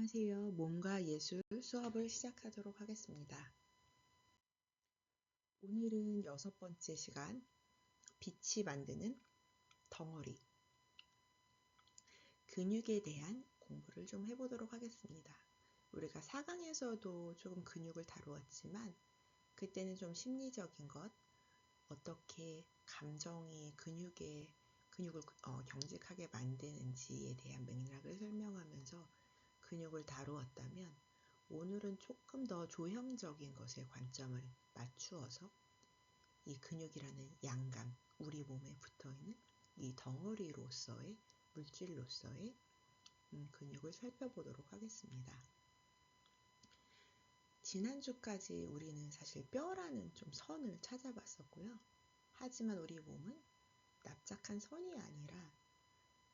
안녕하세요. 몸과 예술 수업을 시작하도록 하겠습니다. 오늘은 6번째 시간, 빛이 만드는 덩어리, 근육에 대한 공부를 좀 해보도록 하겠습니다. 우리가 4강에서도 조금 근육을 다루었지만 그때는 좀 심리적인 것, 어떻게 감정이 근육을 경직하게 만드는지에 대한 맥락을 설명하면서 근육을 다루었다면 오늘은 조금 더 조형적인 것에 관점을 맞추어서 이 근육이라는 양감, 우리 몸에 붙어있는 이 덩어리로서의 물질로서의 근육을 살펴보도록 하겠습니다. 지난주까지 우리는 사실 뼈라는 좀 선을 찾아봤었고요. 하지만 우리 몸은 납작한 선이 아니라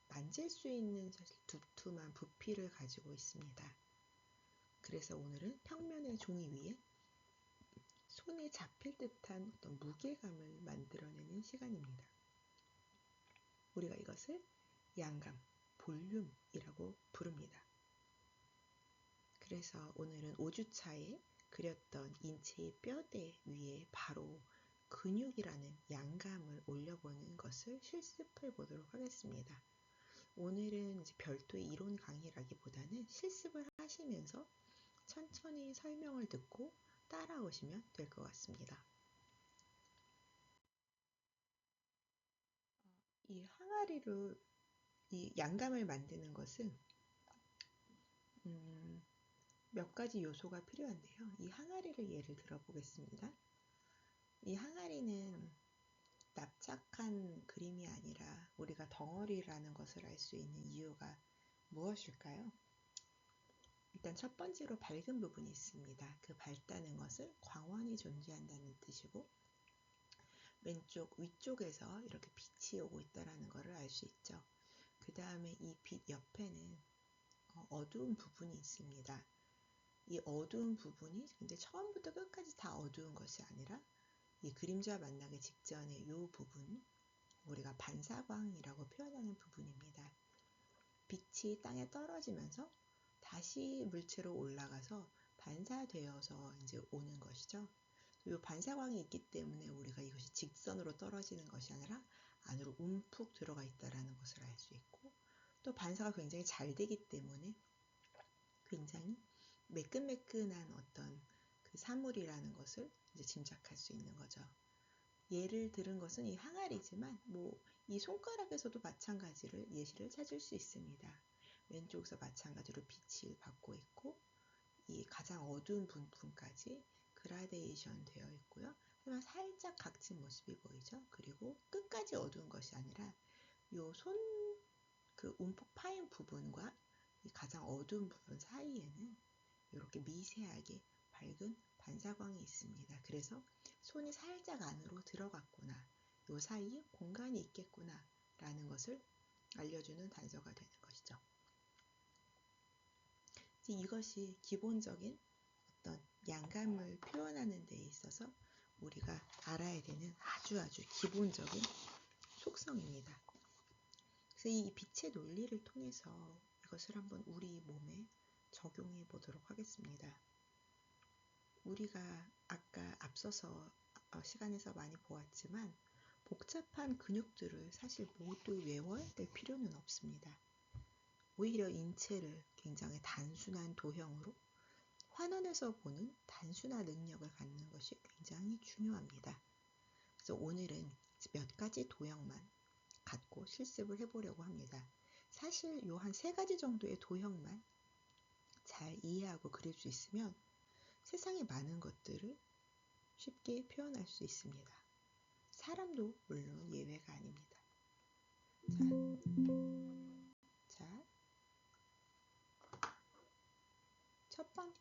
만질 수 있는 사실 두툼한 부피를 가지고 있습니다. 그래서 오늘은 평면의 종이 위에 손에 잡힐 듯한 어떤 무게감을 만들어내는 시간입니다. 우리가 이것을 양감, 볼륨이라고 부릅니다. 그래서 오늘은 5주차에 그렸던 인체의 뼈대 위에 바로 근육이라는 양감을 올려보는 것을 실습해 보도록 하겠습니다. 오늘은 이제 별도의 이론 강의라기보다는 실습을 하시면서 천천히 설명을 듣고 따라오시면 될 것 같습니다. 이 항아리로 이 양감을 만드는 것은 몇 가지 요소가 필요한데요. 이 항아리를 예를 들어 보겠습니다. 이 항아리는 납작한 그림이 아니라 우리가 덩어리라는 것을 알 수 있는 이유가 무엇일까요? 일단 첫 번째로 밝은 부분이 있습니다. 그 밝다는 것은 광원이 존재한다는 뜻이고 왼쪽 위쪽에서 이렇게 빛이 오고 있다는 것을 알 수 있죠. 그 다음에 이 빛 옆에는 어두운 부분이 있습니다. 이 어두운 부분이 근데 처음부터 끝까지 다 어두운 것이 아니라 이 그림자와 만나기 직전의 이 부분, 우리가 반사광이라고 표현하는 부분입니다. 빛이 땅에 떨어지면서 다시 물체로 올라가서 반사되어서 이제 오는 것이죠. 이 반사광이 있기 때문에 우리가 이것이 직선으로 떨어지는 것이 아니라 안으로 움푹 들어가 있다는 것을 알 수 있고, 또 반사가 굉장히 잘 되기 때문에 굉장히 매끈매끈한 어떤 그 사물이라는 것을 이제 짐작할 수 있는 거죠. 예를 들은 것은 이 항아리지만 이 손가락에서도 마찬가지를 예시를 찾을 수 있습니다. 왼쪽에서 마찬가지로 빛을 받고 있고 이 가장 어두운 부분까지 그라데이션 되어 있고요. 하지만 살짝 각진 모습이 보이죠. 그리고 끝까지 어두운 것이 아니라 요 그 움푹 파인 부분과 이 가장 어두운 부분 사이에는 이렇게 미세하게 밝은 반사광이 있습니다. 그래서 손이 살짝 안으로 들어갔구나, 이 사이에 공간이 있겠구나 라는 것을 알려주는 단서가 되는 것이죠. 이것이 기본적인 어떤 양감을 표현하는 데 있어서 우리가 알아야 되는 아주 기본적인 속성입니다. 그래서 이 빛의 논리를 통해서 이것을 한번 우리 몸에 적용해 보도록 하겠습니다. 우리가 아까 앞서서 시간에서 많이 보았지만 복잡한 근육들을 사실 모두 외워야 될 필요는 없습니다. 오히려 인체를 굉장히 단순한 도형으로 환원해서 보는 단순한 능력을 갖는 것이 굉장히 중요합니다. 그래서 오늘은 몇 가지 도형만 갖고 실습을 해보려고 합니다. 사실 요 한 3가지 정도의 도형만 잘 이해하고 그릴 수 있으면 세상의 많은 것들을 쉽게 표현할 수 있습니다. 사람도 물론 예외가 아닙니다. 자,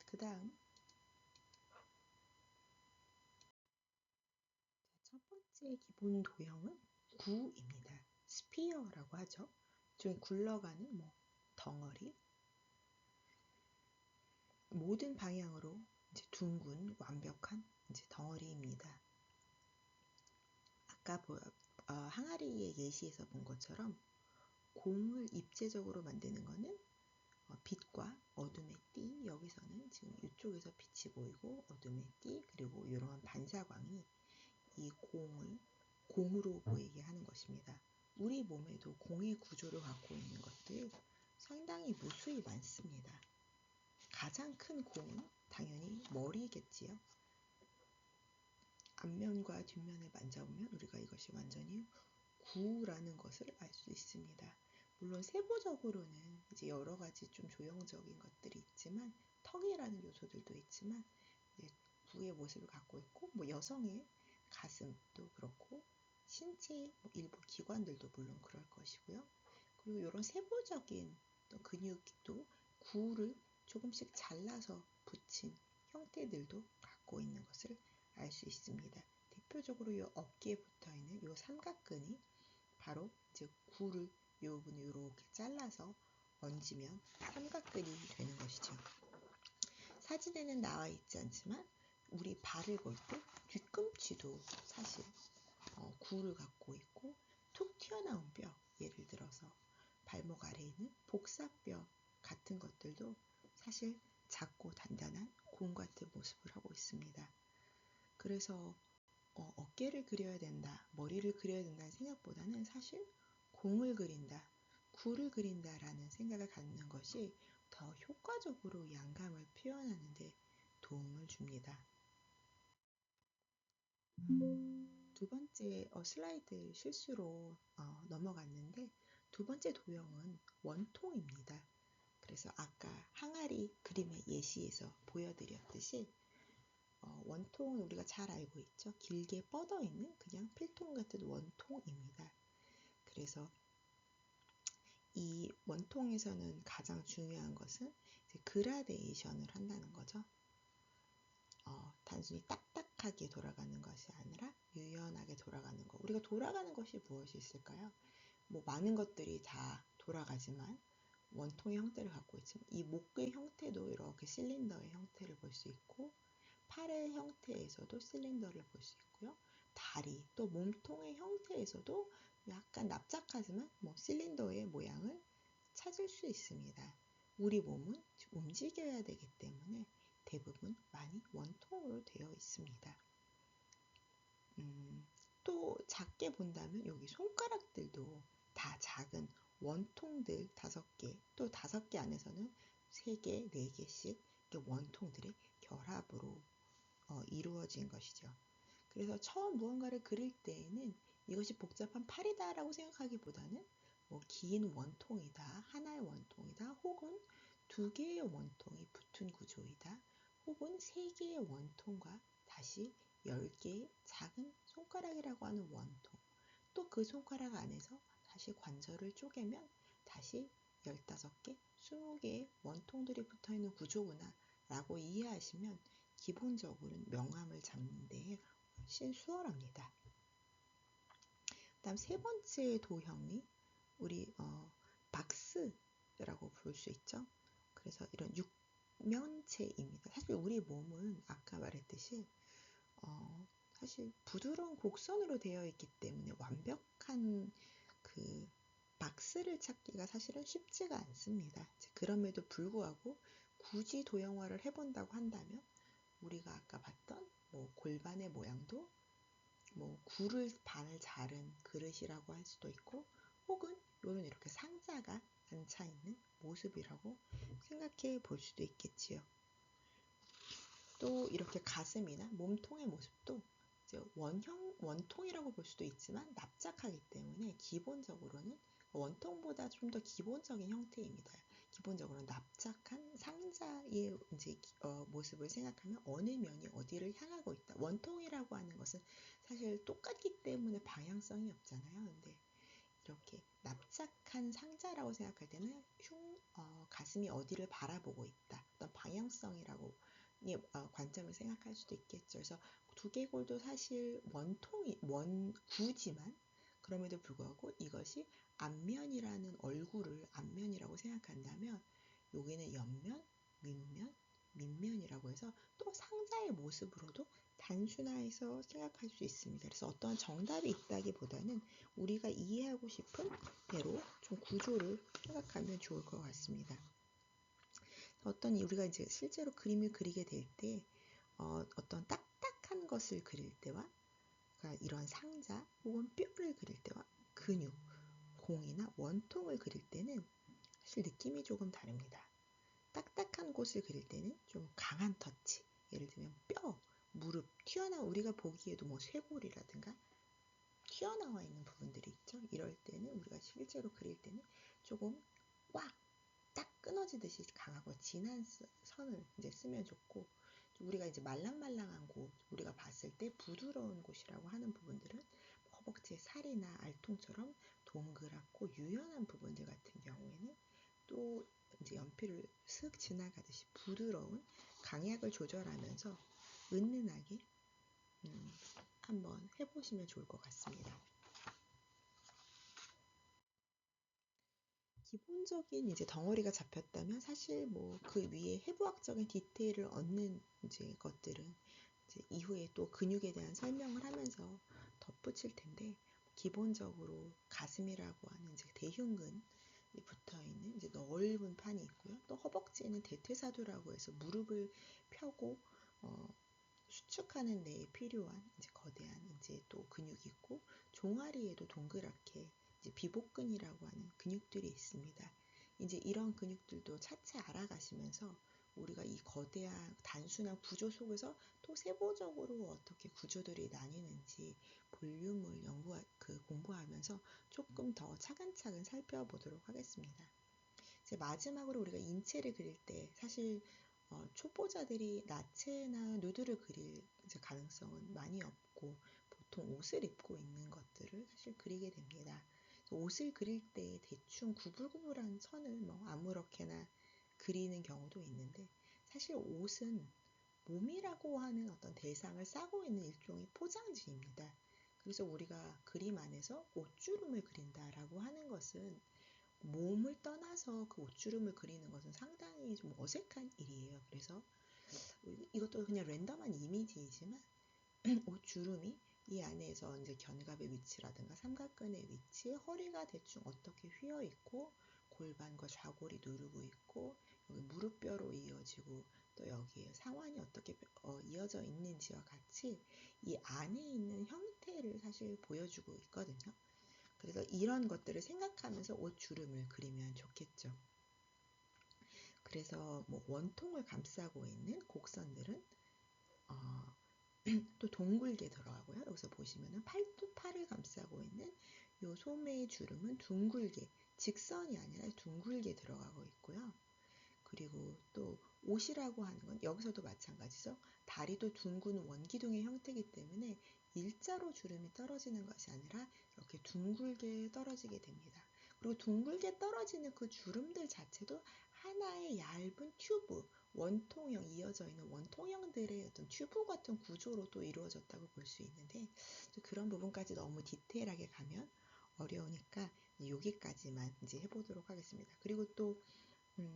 그 다음 첫 번째 기본 도형은 구입니다. 스피어라고 하죠. 일종의 굴러가는 덩어리, 모든 방향으로 이제 둥근 완벽한 이제 덩어리입니다. 아까 항아리의 예시에서 본 것처럼 공을 입체적으로 만드는 것은 빛과 어둠의 쪽에서 빛이 보이고 어둠의 띠 그리고 이러한 반사광이 이 공으로 보이게 하는 것입니다. 우리 몸에도 공의 구조를 갖고 있는 것들 상당히 무수히 많습니다. 가장 큰 공은 당연히 머리겠지요. 앞면과 뒷면을 만져보면 우리가 이것이 완전히 구라는 것을 알 수 있습니다. 물론 세부적으로는 이제 여러 가지 좀 조형적인 것들이 있지만 턱이라는 요소들도 있지만 구의 모습을 갖고 있고 뭐 여성의 가슴도 그렇고 신체 일부 기관들도 물론 그럴 것이고요. 그리고 이런 세부적인 근육도 구를 조금씩 잘라서 붙인 형태들도 갖고 있는 것을 알 수 있습니다. 대표적으로 이 어깨에 붙어 있는 이 삼각근이 바로 이제 구를 이 부분을 이렇게 잘라서 얹으면 삼각근이 되는 것이죠. 사진에는 나와 있지 않지만 우리 발을 볼 때 뒤꿈치도 사실 구를 갖고 있고 툭 튀어나온 뼈, 예를 들어서 발목 아래에 있는 복사뼈 같은 것들도 사실 작고 단단한 공 같은 모습을 하고 있습니다. 그래서 어깨를 그려야 된다, 머리를 그려야 된다는 생각보다는 사실 공을 그린다, 구를 그린다라는 생각을 갖는 것이 더 효과적으로 양감을 표현하는 데 도움을 줍니다. 두 번째 슬라이드 실수로 넘어갔는데 두 번째 도형은 원통입니다. 그래서 아까 항아리 그림의 예시에서 보여드렸듯이 원통은 우리가 잘 알고 있죠. 길게 뻗어 있는 그냥 필통 같은 원통입니다. 그래서 이 원통에서는 가장 중요한 것은 이제 그라데이션을 한다는 거죠. 단순히 딱딱하게 돌아가는 것이 아니라 유연하게 돌아가는 것. 우리가 돌아가는 것이 무엇이 있을까요? 뭐 많은 것들이 다 돌아가지만 원통의 형태를 갖고 있지만 이 목의 형태도 이렇게 실린더의 형태를 볼 수 있고 팔의 형태에서도 실린더를 볼 수 있고요. 다리 또 몸통의 형태에서도 약간 납작하지만 실린더의 모양을 찾을 수 있습니다. 우리 몸은 움직여야 되기 때문에 대부분 많이 원통으로 되어 있습니다. 또 작게 본다면 여기 손가락들도 다 작은 원통들 5개, 또 5개 안에서는 3개, 4개씩 원통들의 결합으로 이루어진 것이죠. 그래서 처음 무언가를 그릴 때에는 이것이 복잡한 팔이다라고 생각하기보다는 긴 원통이다, 하나의 원통이다, 혹은 2개의 원통이 붙은 구조이다, 혹은 3개의 원통과 다시 10개의 작은 손가락이라고 하는 원통, 또 그 손가락 안에서 다시 관절을 쪼개면 다시 15개, 20개의 원통들이 붙어있는 구조구나 라고 이해하시면 기본적으로는 명암을 잡는 데에 훨씬 수월합니다. 다음 세 번째 도형이 우리 박스라고 부를 수 있죠. 그래서 이런 육면체입니다. 사실 우리 몸은 아까 말했듯이 사실 부드러운 곡선으로 되어 있기 때문에 완벽한 그 박스를 찾기가 사실은 쉽지가 않습니다. 그럼에도 불구하고 굳이 도형화를 해본다고 한다면 우리가 아까 봤던 골반의 모양도 굴을 반을 자른 그릇이라고 할 수도 있고 혹은 요런 이렇게 상자가 앉아 있는 모습이라고 생각해 볼 수도 있겠지요. 또 이렇게 가슴이나 몸통의 모습도 이제 원통이라고 볼 수도 있지만 납작하기 때문에 기본적으로는 원통보다 좀 더 기본적인 형태입니다. 기본적으로 납작한 상자의 이제 모습을 생각하면 어느 면이 어디를 향하고 있다. 원통이라고 하는 것은 사실 똑같기 때문에 방향성이 없잖아요. 근데 이렇게 납작한 상자라고 생각할 때는 가슴이 어디를 바라보고 있다. 어떤 방향성이라고 관점을 생각할 수도 있겠죠. 그래서 두개골도 사실 원구지만 그럼에도 불구하고 이것이 앞면이라는 얼굴을 앞면이라고 생각한다면 여기는 옆면, 윗면, 밑면이라고 해서 또 상자의 모습으로도 단순화해서 생각할 수 있습니다. 그래서 어떤 정답이 있다기보다는 우리가 이해하고 싶은 대로 좀 구조를 생각하면 좋을 것 같습니다. 우리가 이제 실제로 그림을 그리게 될 때 어떤 딱딱한 것을 그릴 때와 그러니까 이런 상자 혹은 뼈를 그릴 때와 근육, 공이나 원통을 그릴 때는 사실 느낌이 조금 다릅니다. 딱딱한 곳을 그릴 때는 좀 강한 터치, 예를 들면 뼈, 무릎, 우리가 보기에도 뭐 쇄골이라든가 튀어나와 있는 부분들이 있죠. 이럴 때는 우리가 실제로 그릴 때는 조금 꽉 딱 끊어지듯이 강하고 진한 선을 이제 쓰면 좋고, 우리가 이제 말랑말랑한 곳, 우리가 봤을 때 부드러운 곳이라고 하는 부분들은 허벅지의 살이나 알통처럼 동그랗고 유연한 부분들 같은 경우에는 또 이제 연필을 슥 지나가듯이 부드러운 강약을 조절하면서 은은하게 한번 해보시면 좋을 것 같습니다. 기본적인 이제 덩어리가 잡혔다면 사실 뭐 그 위에 해부학적인 디테일을 얻는 이제 것들은 이제 이후에 또 근육에 대한 설명을 하면서 덧붙일 텐데, 기본적으로 가슴이라고 하는 이제 대흉근이 붙어 있는 이제 넓은 판이 있고요. 또 허벅지에는 대퇴사두라고 해서 무릎을 펴고 수축하는 데 필요한 이제 거대한 이제 또 근육이 있고, 종아리에도 동그랗게 이제 비복근이라고 하는 근육들이 있습니다. 이제 이런 근육들도 차차 알아가시면서 우리가 이 거대한 단순한 구조 속에서 또 세부적으로 어떻게 구조들이 나뉘는지 볼륨을 공부하면서 조금 더 차근차근 살펴보도록 하겠습니다. 이제 마지막으로 우리가 인체를 그릴 때 사실 초보자들이 나체나 누드를 그릴 가능성은 많이 없고, 보통 옷을 입고 있는 것들을 사실 그리게 됩니다. 옷을 그릴 때 대충 구불구불한 선을 뭐 아무렇게나 그리는 경우도 있는데, 사실 옷은 몸이라고 하는 어떤 대상을 싸고 있는 일종의 포장지입니다. 그래서 우리가 그림 안에서 옷주름을 그린다라고 하는 것은 몸을 떠나서 그 옷주름을 그리는 것은 상당히 좀 어색한 일이에요. 그래서 이것도 그냥 랜덤한 이미지이지만 옷주름이 이 안에서 이제 견갑의 위치라든가 삼각근의 위치, 허리가 대충 어떻게 휘어 있고, 골반과 좌골이 누르고 있고, 여기 무릎뼈로 이어지고, 또 여기에 상완이 어떻게 이어져 있는지와 같이 이 안에 있는 형태를 사실 보여주고 있거든요. 그래서 이런 것들을 생각하면서 옷 주름을 그리면 좋겠죠. 그래서 뭐 원통을 감싸고 있는 곡선들은 또 둥글게 들어가고요. 여기서 보시면은 팔을 감싸고 있는 요 소매의 주름은 둥글게, 직선이 아니라 둥글게 들어가고 있고요. 그리고 또 옷이라고 하는 건 여기서도 마찬가지죠. 다리도 둥근 원기둥의 형태이기 때문에 일자로 주름이 떨어지는 것이 아니라 이렇게 둥글게 떨어지게 됩니다. 그리고 둥글게 떨어지는 그 주름들 자체도 하나의 얇은 튜브, 원통형, 이어져 있는 원통형들의 어떤 튜브 같은 구조로 또 이루어졌다고 볼 수 있는데, 그런 부분까지 너무 디테일하게 가면 어려우니까 여기까지만 이제 해보도록 하겠습니다. 그리고 또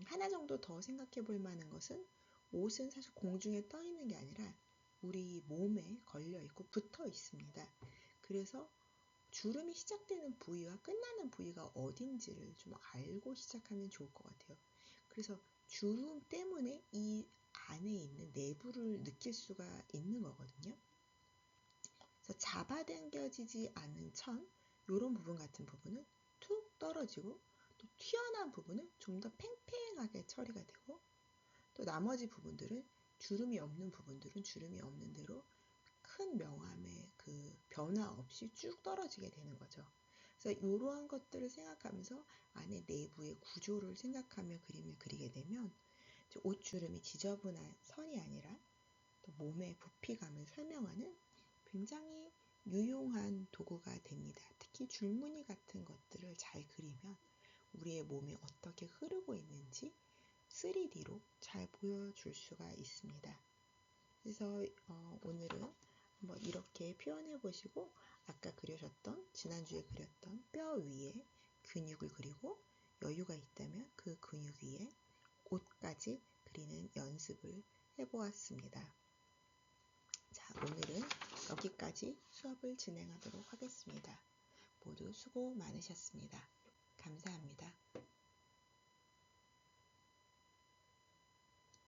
하나 정도 더 생각해 볼 만한 것은, 옷은 사실 공중에 떠 있는 게 아니라 우리 몸에 걸려 있고 붙어 있습니다. 그래서 주름이 시작되는 부위와 끝나는 부위가 어딘지를 좀 알고 시작하면 좋을 것 같아요. 그래서 주름 때문에 이 안에 있는 내부를 느낄 수가 있는 거거든요. 그래서 잡아당겨지지 않은 천, 이런 부분 같은 부분은 툭 떨어지고, 또 튀어나온 부분은 좀 더 팽팽하게 처리가 되고, 또 나머지 부분들은 주름이 없는 부분들은 주름이 없는 대로 큰 명암의 그 변화 없이 쭉 떨어지게 되는 거죠. 그래서 이러한 것들을 생각하면서 안에 내부의 구조를 생각하며 그림을 그리게 되면 옷주름이 지저분한 선이 아니라 또 몸의 부피감을 설명하는 굉장히 유용한 도구가 됩니다. 특히 줄무늬 같은 것들을 잘 그리면 우리의 몸이 어떻게 흐르고 있는지 3D로 잘 보여줄 수가 있습니다. 그래서 오늘은 한번 이렇게 표현해 보시고, 아까 그려셨던, 지난주에 그렸던 뼈 위에 근육을 그리고 여유가 있다면 그 근육 위에 옷까지 그리는 연습을 해보았습니다. 자, 오늘은 여기까지 수업을 진행하도록 하겠습니다. 모두 수고 많으셨습니다. 감사합니다.